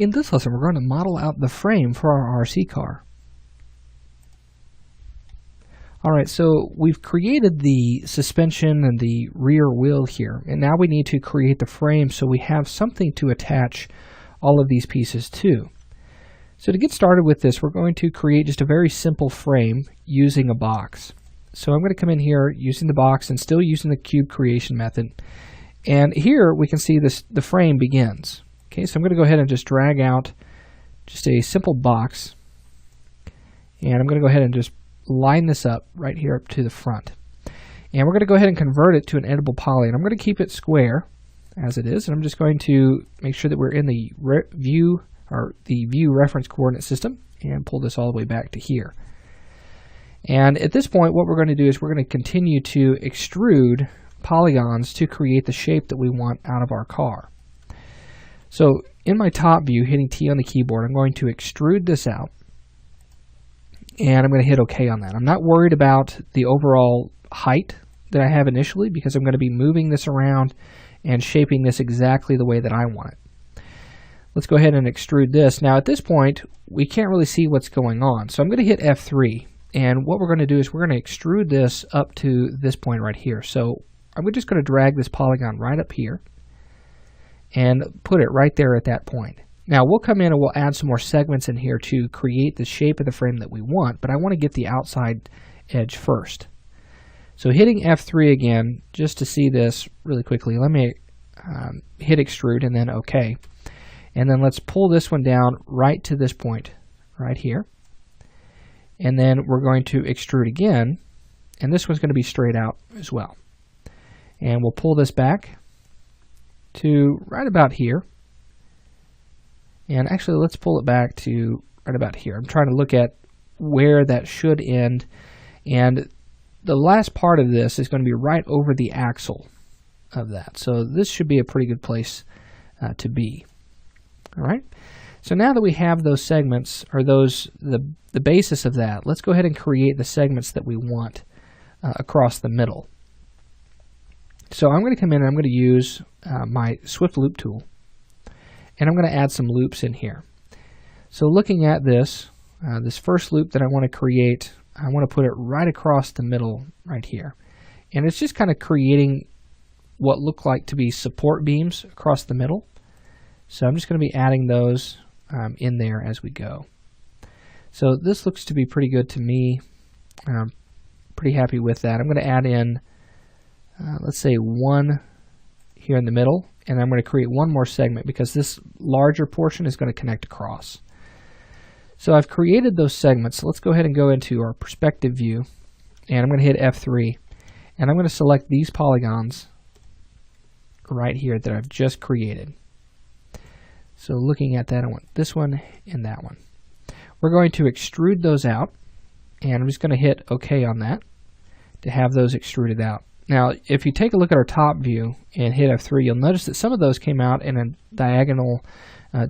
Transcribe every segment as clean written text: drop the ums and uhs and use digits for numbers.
In this lesson, we're going to model out the frame for our RC car. Alright, so we've created the suspension and the rear wheel here, and now we need to create the frame so we have something to attach all of these pieces to. So to get started with this, we're going to create just a very simple frame using a box. So I'm going to come in here using the box and still using the cube creation method. And here we can see the frame begins. Okay, so I'm going to go ahead and just drag out just a simple box. And I'm going to go ahead and just line this up right here up to the front. And we're going to go ahead and convert it to an editable poly. And I'm going to keep it square as it is. And I'm just going to make sure that we're in the view reference coordinate system and pull this all the way back to here. And at this point, what we're going to do is we're going to continue to extrude polygons to create the shape that we want out of our car. So in my top view, hitting T on the keyboard, I'm going to extrude this out, and I'm going to hit OK on that. I'm not worried about the overall height that I have initially because I'm going to be moving this around and shaping this exactly the way that I want it. Let's go ahead and extrude this. Now at this point, we can't really see what's going on, so I'm going to hit F3, and what we're going to do is we're going to extrude this up to this point right here. So I'm just going to drag this polygon right up here and put it right there at that point. Now we'll come in and we'll add some more segments in here to create the shape of the frame that we want, but I want to get the outside edge first. So hitting F3 again, just to see this really quickly, let me hit extrude and then OK. And then let's pull this one down right to this point right here. And then we're going to extrude again, and this one's going to be straight out as well. And we'll pull this back to right about here. And actually, let's pull it back to right about here. I'm trying to look at where that should end. And the last part of this is going to be right over the axle of that. So this should be a pretty good place to be. All right. So now that we have those segments, or the basis of that, let's go ahead and create the segments that we want across the middle. So I'm going to come in and I'm going to use my Swift Loop tool, and I'm going to add some loops in here. So looking at this, this first loop that I want to create, I want to put it right across the middle right here. And it's just kind of creating what look like to be support beams across the middle. So I'm just going to be adding those in there as we go. So this looks to be pretty good to me. I'm pretty happy with that. I'm going to add in let's say one here in the middle, and I'm going to create one more segment because this larger portion is going to connect across. So I've created those segments. So let's go ahead and go into our perspective view, and I'm going to hit F3, and I'm going to select these polygons right here that I've just created. So looking at that, I want this one and that one. We're going to extrude those out, and I'm just going to hit OK on that to have those extruded out. Now, if you take a look at our top view and hit F3, you'll notice that some of those came out in a diagonal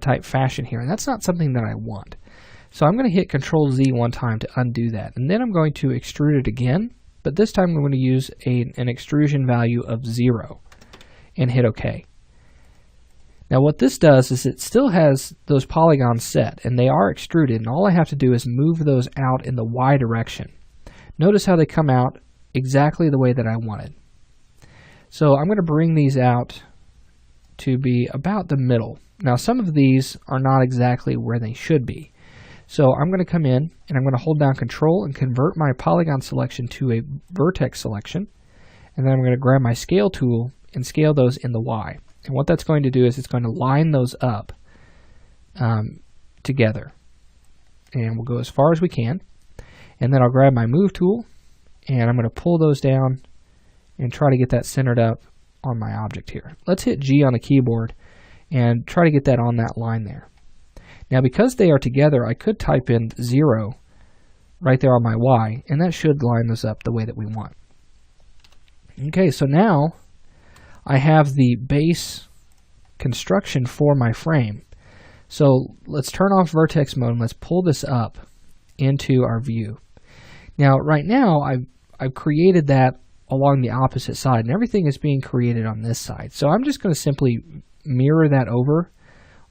type fashion here, and that's not something that I want. So I'm going to hit Control Z one time to undo that, and then I'm going to extrude it again, but this time I'm going to use an extrusion value of 0 and hit OK. Now what this does is it still has those polygons set, and they are extruded, and all I have to do is move those out in the Y direction. Notice how they come out exactly the way that I wanted. So I'm going to bring these out to be about the middle. Now some of these are not exactly where they should be. So I'm going to come in and I'm going to hold down Control and convert my polygon selection to a vertex selection. And then I'm going to grab my scale tool and scale those in the Y. And what that's going to do is it's going to line those up together. And we'll go as far as we can. And then I'll grab my Move tool, and I'm going to pull those down and try to get that centered up on my object here. Let's hit G on the keyboard and try to get that on that line there. Now because they are together, I could type in 0 right there on my Y, and that should line those up the way that we want. Okay, so now I have the base construction for my frame. So let's turn off vertex mode and let's pull this up into our view. Now right now I've created that along the opposite side, and everything is being created on this side. So I'm just going to simply mirror that over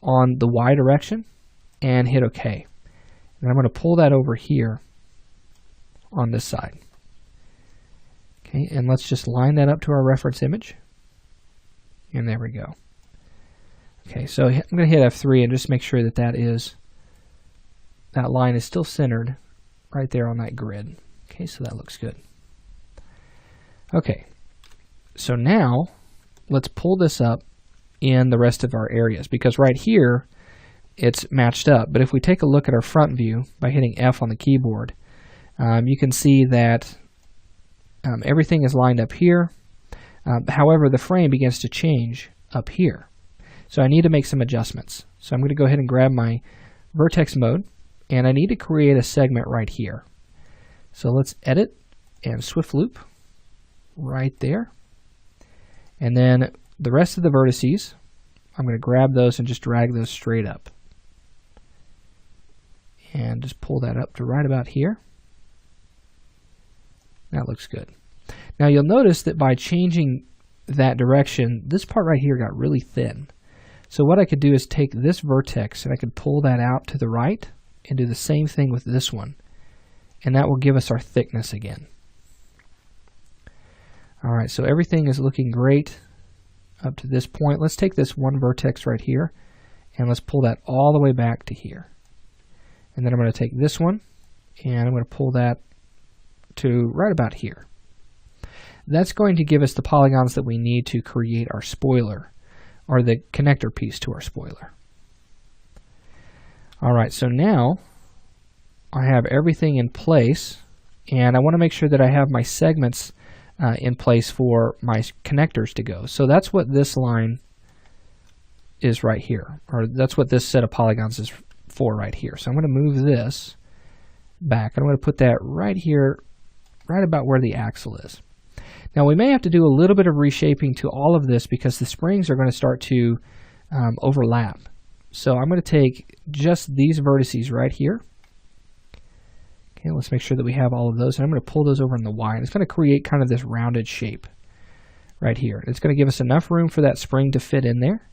on the Y direction and hit OK. And I'm going to pull that over here on this side. Okay, and let's just line that up to our reference image. And there we go. Okay, so I'm going to hit F3 and just make sure that that line is still centered right there on that grid. Okay, so that looks good. Okay, so now let's pull this up in the rest of our areas, because right here it's matched up. But if we take a look at our front view by hitting F on the keyboard, you can see that everything is lined up here. However, the frame begins to change up here. So I need to make some adjustments. So I'm going to go ahead and grab my vertex mode, and I need to create a segment right here. So let's edit and swift loop right there. And then the rest of the vertices, I'm going to grab those and just drag those straight up. And just pull that up to right about here. That looks good. Now you'll notice that by changing that direction, this part right here got really thin. So what I could do is take this vertex and I could pull that out to the right and do the same thing with this one. And that will give us our thickness again. Alright, so everything is looking great up to this point. Let's take this one vertex right here and let's pull that all the way back to here. And then I'm going to take this one and I'm going to pull that to right about here. That's going to give us the polygons that we need to create our spoiler, or the connector piece to our spoiler. Alright, so now I have everything in place, and I want to make sure that I have my segments in place for my connectors to go. So that's what this line is right here, or that's what this set of polygons is for right here. So I'm going to move this back, and I'm going to put that right here, right about where the axle is. Now we may have to do a little bit of reshaping to all of this because the springs are going to start to overlap. So I'm going to take just these vertices right here. Okay, let's make sure that we have all of those. And I'm going to pull those over in the Y. And it's going to create kind of this rounded shape right here. It's going to give us enough room for that spring to fit in there.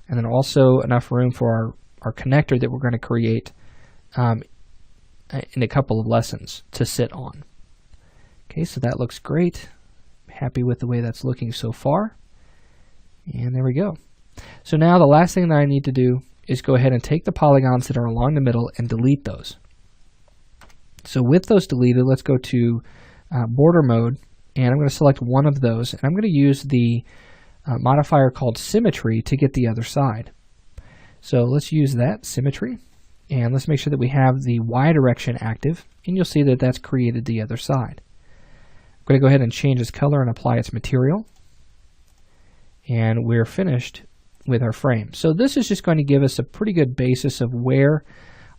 And then also enough room for our connector that we're going to create in a couple of lessons to sit on. Okay, so that looks great. Happy with the way that's looking so far. And there we go. So now the last thing that I need to do is go ahead and take the polygons that are along the middle and delete those. So with those deleted, let's go to border mode, and I'm going to select one of those, and I'm going to use the modifier called symmetry to get the other side. So let's use that, symmetry, and let's make sure that we have the Y direction active, and you'll see that that's created the other side. I'm going to go ahead and change its color and apply its material, and we're finished with our frame. So this is just going to give us a pretty good basis of where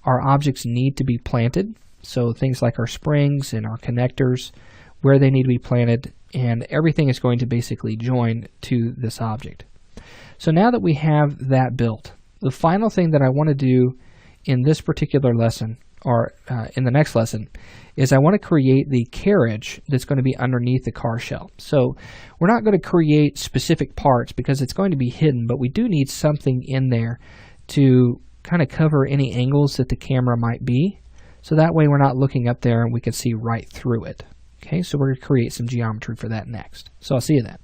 our objects need to be planted. So things like our springs and our connectors, where they need to be planted, and everything is going to basically join to this object. So now that we have that built, the final thing that I want to do in this particular lesson, or in the next lesson, is I want to create the carriage that's going to be underneath the car shell. So we're not going to create specific parts because it's going to be hidden, but we do need something in there to kind of cover any angles that the camera might be. So that way we're not looking up there and we can see right through it. Okay, so we're going to create some geometry for that next. So I'll see you then.